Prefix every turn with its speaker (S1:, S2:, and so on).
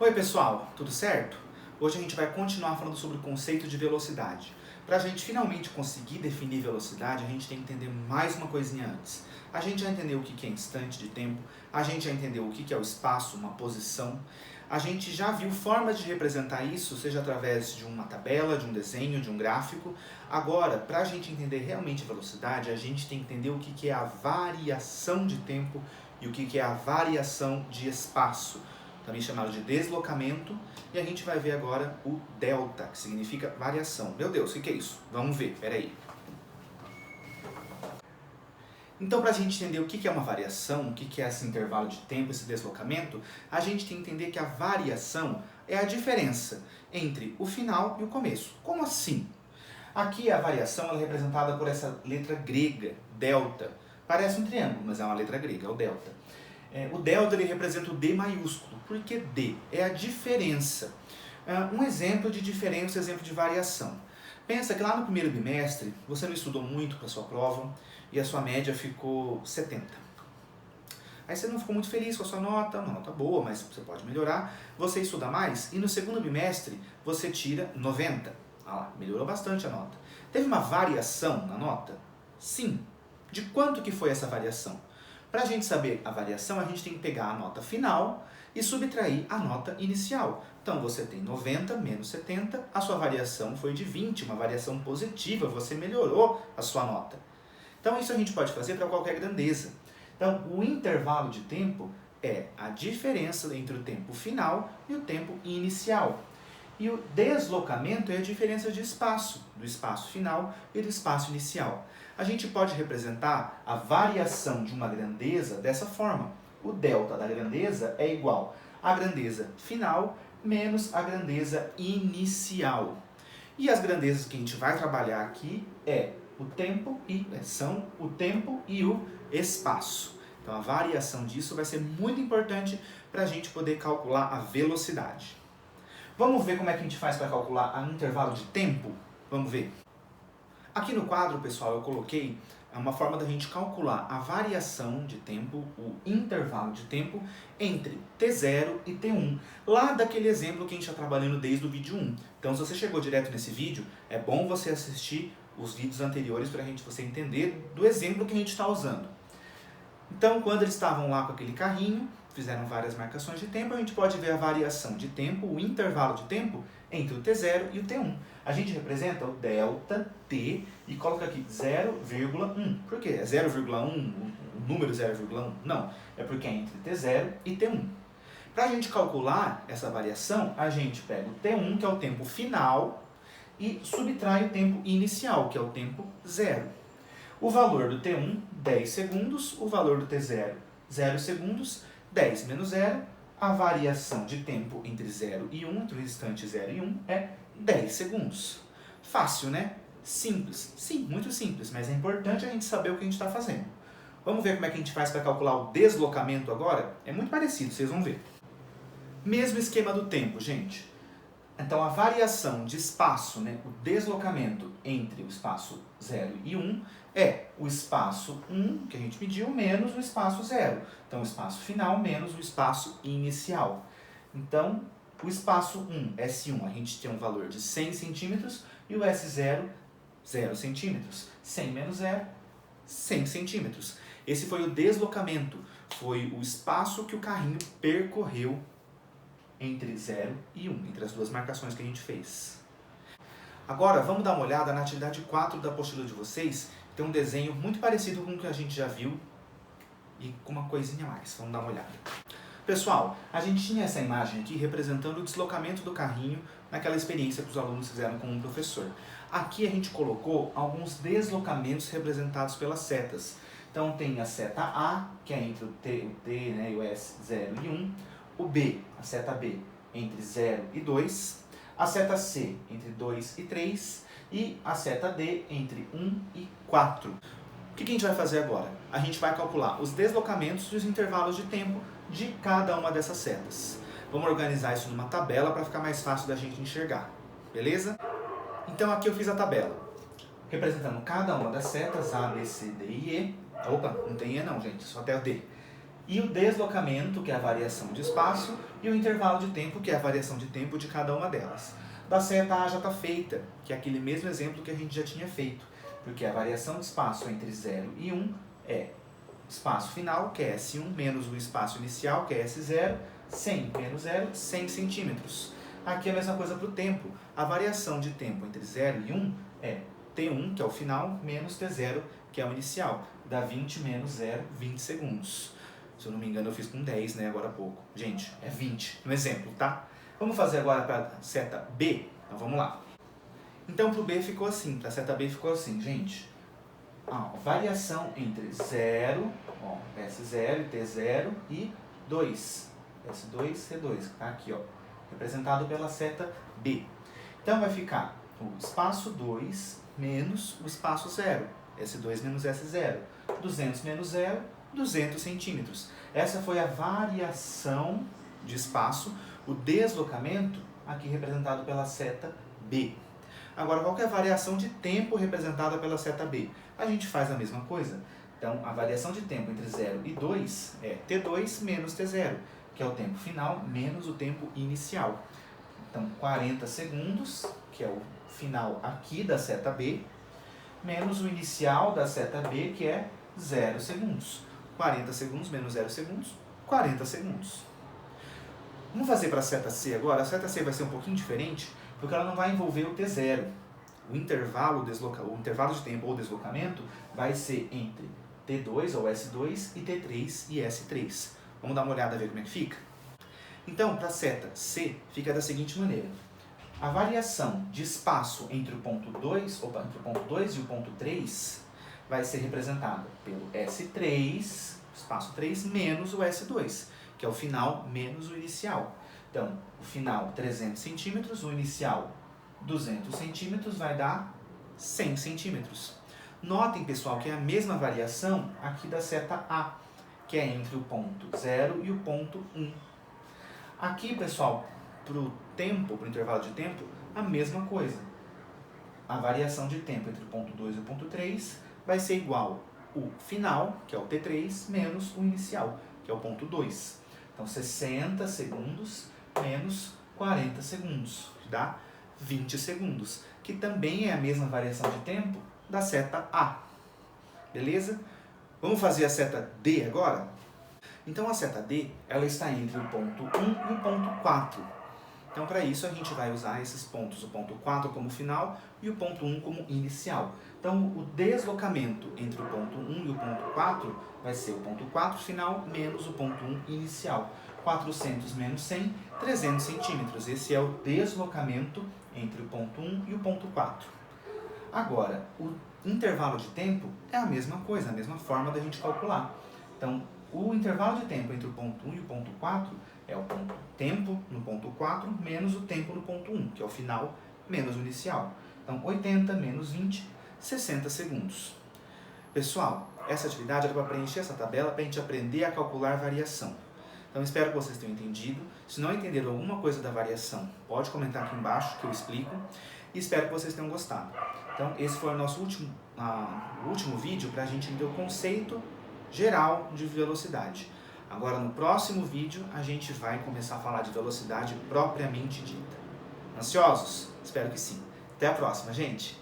S1: Oi pessoal, tudo certo? Hoje a gente vai continuar falando sobre o conceito de velocidade. Para a gente finalmente conseguir definir velocidade, a gente tem que entender mais uma coisinha antes. A gente já entendeu o que é instante de tempo, a gente já entendeu o que é o espaço, uma posição, a gente já viu formas de representar isso, seja através de uma tabela, de um desenho, de um gráfico. Agora, para a gente entender realmente a velocidade, a gente tem que entender o que é a variação de tempo e o que é a variação de espaço, também chamado de deslocamento, e a gente vai ver agora o delta, que significa variação. Meu Deus, o que é isso? Vamos ver, peraí. Então, para a gente entender o que é uma variação, o que é esse intervalo de tempo, esse deslocamento, a gente tem que entender que a variação é a diferença entre o final e o começo. Como assim? Aqui a variação ela é representada por essa letra grega, delta. Parece um triângulo, mas é uma letra grega, é o delta. O delta ele representa o D maiúsculo. Por que D? É a diferença. Um exemplo de diferença, exemplo de variação. Pensa que lá no primeiro bimestre você não estudou muito para a sua prova e a sua média ficou 70. Aí você não ficou muito feliz com a sua nota, uma nota boa, mas você pode melhorar. Você estuda mais e no segundo bimestre você tira 90. Ah lá, melhorou bastante a nota. Teve uma variação na nota? Sim. De quanto que foi essa variação? Para a gente saber a variação, a gente tem que pegar a nota final e subtrair a nota inicial. Então você tem 90 menos 70, a sua variação foi de 20, uma variação positiva, você melhorou a sua nota. Então isso a gente pode fazer para qualquer grandeza. Então o intervalo de tempo é a diferença entre o tempo final e o tempo inicial. E o deslocamento é a diferença de espaço, do espaço final e do espaço inicial. A gente pode representar a variação de uma grandeza dessa forma. O delta da grandeza é igual à grandeza final menos a grandeza inicial. E as grandezas que a gente vai trabalhar aqui são o tempo e o espaço. Então a variação disso vai ser muito importante para a gente poder calcular a velocidade. Vamos ver como é que a gente faz para calcular o intervalo de tempo? Vamos ver. Aqui no quadro, pessoal, eu coloquei uma forma da gente calcular a variação de tempo, o intervalo de tempo entre T0 e T1, lá daquele exemplo que a gente está trabalhando desde o vídeo 1. Então, se você chegou direto nesse vídeo, é bom você assistir os vídeos anteriores para você entender do exemplo que a gente está usando. Então, quando eles estavam lá com aquele carrinho, fizeram várias marcações de tempo, a gente pode ver a variação de tempo, o intervalo de tempo entre o T0 e o T1. A gente representa o delta T e coloca aqui 0,1. Por quê? É 0,1, o número 0,1? Não, é porque é entre T0 e T1. Para a gente calcular essa variação, a gente pega o T1, que é o tempo final, e subtrai o tempo inicial, que é o tempo 0. O valor do T1, 10 segundos, o valor do T0, 0 segundos, 10 menos 0, a variação de tempo entre 0 e 1, entre o instante 0 e 1, é 10 segundos. Fácil, né? Simples. Sim, muito simples, mas é importante a gente saber o que a gente está fazendo. Vamos ver como é que a gente faz para calcular o deslocamento agora? É muito parecido, vocês vão ver. Mesmo esquema do tempo, gente. Então a variação de espaço, né, o deslocamento entre o espaço 0 e 1 é o espaço 1, que a gente mediu, menos o espaço 0. Então o espaço final menos o espaço inicial. Então o espaço 1, S1, a gente tem um valor de 100 centímetros e o S0, 0 centímetros. 100 menos 0, 100 centímetros. Esse foi o deslocamento, foi o espaço que o carrinho percorreu entre 0 e 1, entre as duas marcações que a gente fez. Agora, vamos dar uma olhada na atividade 4 da apostila de vocês. Tem um desenho muito parecido com o que a gente já viu e com uma coisinha a mais. Vamos dar uma olhada. Pessoal, a gente tinha essa imagem aqui representando o deslocamento do carrinho naquela experiência que os alunos fizeram com o professor. Aqui a gente colocou alguns deslocamentos representados pelas setas. Então tem a seta A, que é entre o T, né, e o S, 0 e 1. O B, a seta B, entre 0 e 2. A seta C, entre 2 e 3. E a seta D, entre 1 e 4. O que a gente vai fazer agora? A gente vai calcular os deslocamentos e os intervalos de tempo de cada uma dessas setas. Vamos organizar isso numa tabela para ficar mais fácil da gente enxergar. Beleza? Então aqui eu fiz a tabela, representando cada uma das setas A, B, C, D e E. Opa, não tem E não, gente, só até o D. e o deslocamento, que é a variação de espaço, e o intervalo de tempo, que é a variação de tempo de cada uma delas. Da seta A já está feita, que é aquele mesmo exemplo que a gente já tinha feito, porque a variação de espaço entre 0 e 1 é espaço final, que é S1, menos o espaço inicial, que é S0, 100 menos 0, 100 centímetros. Aqui é a mesma coisa para o tempo. A variação de tempo entre 0 e 1 é T1, que é o final, menos T0, que é o inicial. Dá 20 menos 0, 20 segundos. Se eu não me engano, eu fiz com 10, né, agora há pouco. Gente, é 20, no exemplo, tá? Vamos fazer agora para a seta B? Então, vamos lá. Então, para o B ficou assim, para a seta B ficou assim, gente. Variação entre 0, S0 e T0 e 2. S2, C2, que está aqui, representado pela seta B. Então, vai ficar o espaço 2 menos o espaço 0. S2 menos S0. 200 menos 0, 200 centímetros. Essa foi a variação de espaço, o deslocamento, aqui representado pela seta B. Agora, qual que é a variação de tempo representada pela seta B? A gente faz a mesma coisa. Então, a variação de tempo entre 0 e 2 é T2 menos T0, que é o tempo final menos o tempo inicial. Então, 40 segundos, que é o final aqui da seta B, menos o inicial da seta B, que é 0 segundos. 40 segundos menos 0 segundos, 40 segundos. Vamos fazer para a seta C agora. A seta C vai ser um pouquinho diferente, porque ela não vai envolver o T0. O intervalo de tempo ou deslocamento vai ser entre T2 ou S2 e T3 e S3. Vamos dar uma olhada, ver como é que fica? Então, para a seta C, fica da seguinte maneira. A variação de espaço entre o ponto 2 e o ponto 3 vai ser representada pelo S3, espaço 3, menos o S2, que é o final menos o inicial. Então, o final 300 centímetros, o inicial 200 centímetros, vai dar 100 centímetros. Notem, pessoal, que é a mesma variação aqui da seta A, que é entre o ponto 0 e o ponto 1. Aqui, pessoal, para o tempo, para o intervalo de tempo, a mesma coisa. A variação de tempo entre o ponto 2 e o ponto 3 vai ser igual o final, que é o T3, menos o inicial, que é o ponto 2. Então, 60 segundos menos 40 segundos, que dá 20 segundos, que também é a mesma variação de tempo da seta A. Beleza? Vamos fazer a seta D agora? Então, a seta D, ela está entre o ponto 1 e o ponto 4. Então, para isso, a gente vai usar esses pontos, o ponto 4 como final e o ponto 1 como inicial. Então, o deslocamento entre o ponto 1 e o ponto 4 vai ser o ponto 4 final menos o ponto 1 inicial. 400 menos 100, 300 centímetros. Esse é o deslocamento entre o ponto 1 e o ponto 4. Agora, o intervalo de tempo é a mesma coisa, a mesma forma da gente calcular. Então, o intervalo de tempo entre o ponto 1 e o ponto 4 é o tempo no ponto 4 menos o tempo no ponto 1, que é o final menos o inicial. Então, 80 menos 20, 60 segundos. Pessoal, essa atividade era para preencher essa tabela para a gente aprender a calcular variação. Então, espero que vocês tenham entendido. Se não entenderam alguma coisa da variação, pode comentar aqui embaixo que eu explico. E espero que vocês tenham gostado. Então, esse foi o nosso último vídeo para a gente entender o conceito geral de velocidade. Agora, no próximo vídeo, a gente vai começar a falar de velocidade propriamente dita. Ansiosos? Espero que sim. Até a próxima, gente!